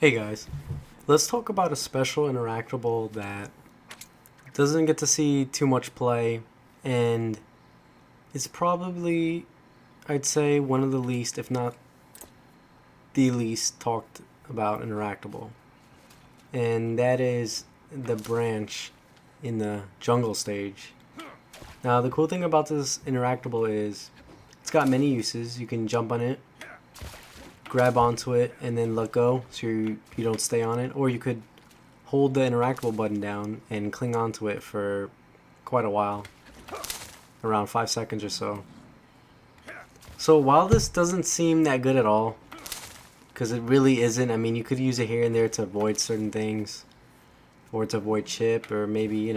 Hey guys, let's talk about a special interactable that doesn't get to see too much play and is probably, I'd say, one of the least, if not the least, talked about interactable. And that is the branch in the jungle stage. Now, the cool thing about this interactable is it's got many uses. You can jump on it, grab onto it, and then let go so you don't stay on it. Or you could hold the interactable button down and cling onto it for quite a while, around 5 seconds or so. So while this doesn't seem that good at all, because it really isn't, I mean, you could use it here and there to avoid certain things, or to avoid chip, or maybe,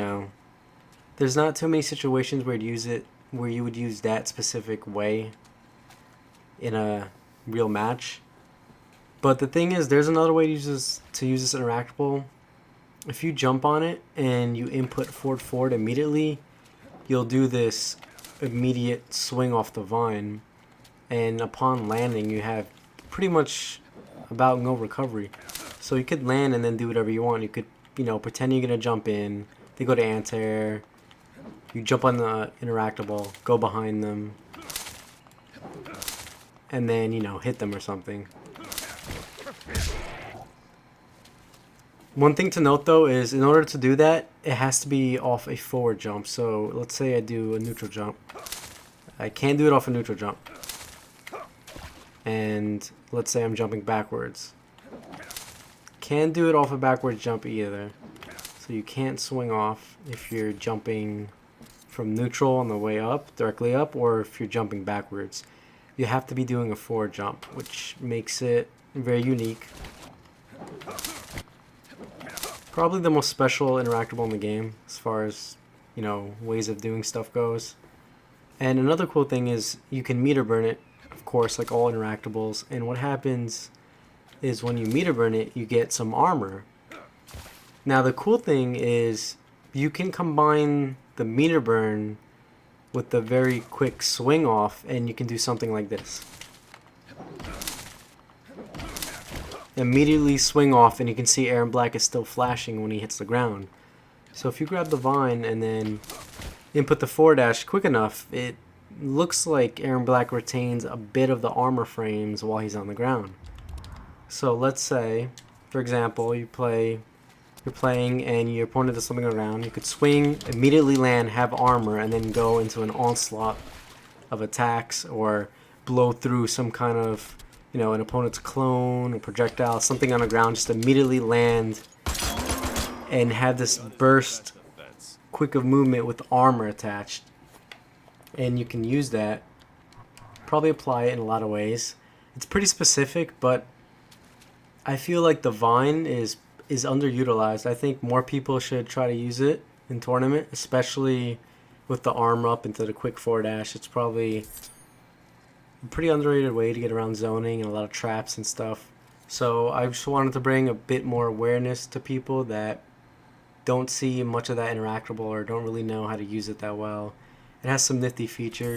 there's not too many situations where you would use that specific way in a real match. But the thing is, there's another way to use this interactable. If you jump on it and you input forward immediately, you'll do this immediate swing off the vine, and upon landing you have pretty much about no recovery. So you could land and then do whatever you want. You could, pretend you're gonna jump in, they go to anti-air, you jump on the interactable, go behind them, and then, hit them or something. One thing to note though is in order to do that, it has to be off a forward jump. So let's say I do a neutral jump. I can't do it off a neutral jump. And let's say I'm jumping backwards. Can't do it off a backwards jump either. So you can't swing off if you're jumping from neutral on the way up, directly up, or if you're jumping backwards. You have to be doing a forward jump, which makes it very unique. Probably the most special interactable in the game as far as, ways of doing stuff goes. And another cool thing is you can meter burn it, of course, like all interactables. And what happens is when you meter burn it, you get some armor. Now the cool thing is you can combine the meter burn with the very quick swing off, and you can do something like this. Immediately swing off, and you can see Aaron Black is still flashing when he hits the ground. So if you grab the vine and then input the forward dash quick enough, it looks like Aaron Black retains a bit of the armor frames while he's on the ground. So let's say, for example, you're playing and your opponent does something around. You could swing, immediately land, have armor, and then go into an onslaught of attacks or blow through some kind of, an opponent's clone, a projectile, something on the ground, just immediately land and have this burst quick of movement with armor attached. And you can use that, probably apply it in a lot of ways. It's pretty specific, but I feel like the vine is underutilized. I think more people should try to use it in tournament, especially with the armor up into the quick forward dash. It's probably a pretty underrated way to get around zoning and a lot of traps and stuff. So I just wanted to bring a bit more awareness to people that don't see much of that interactable or don't really know how to use it that well. It has some nifty features.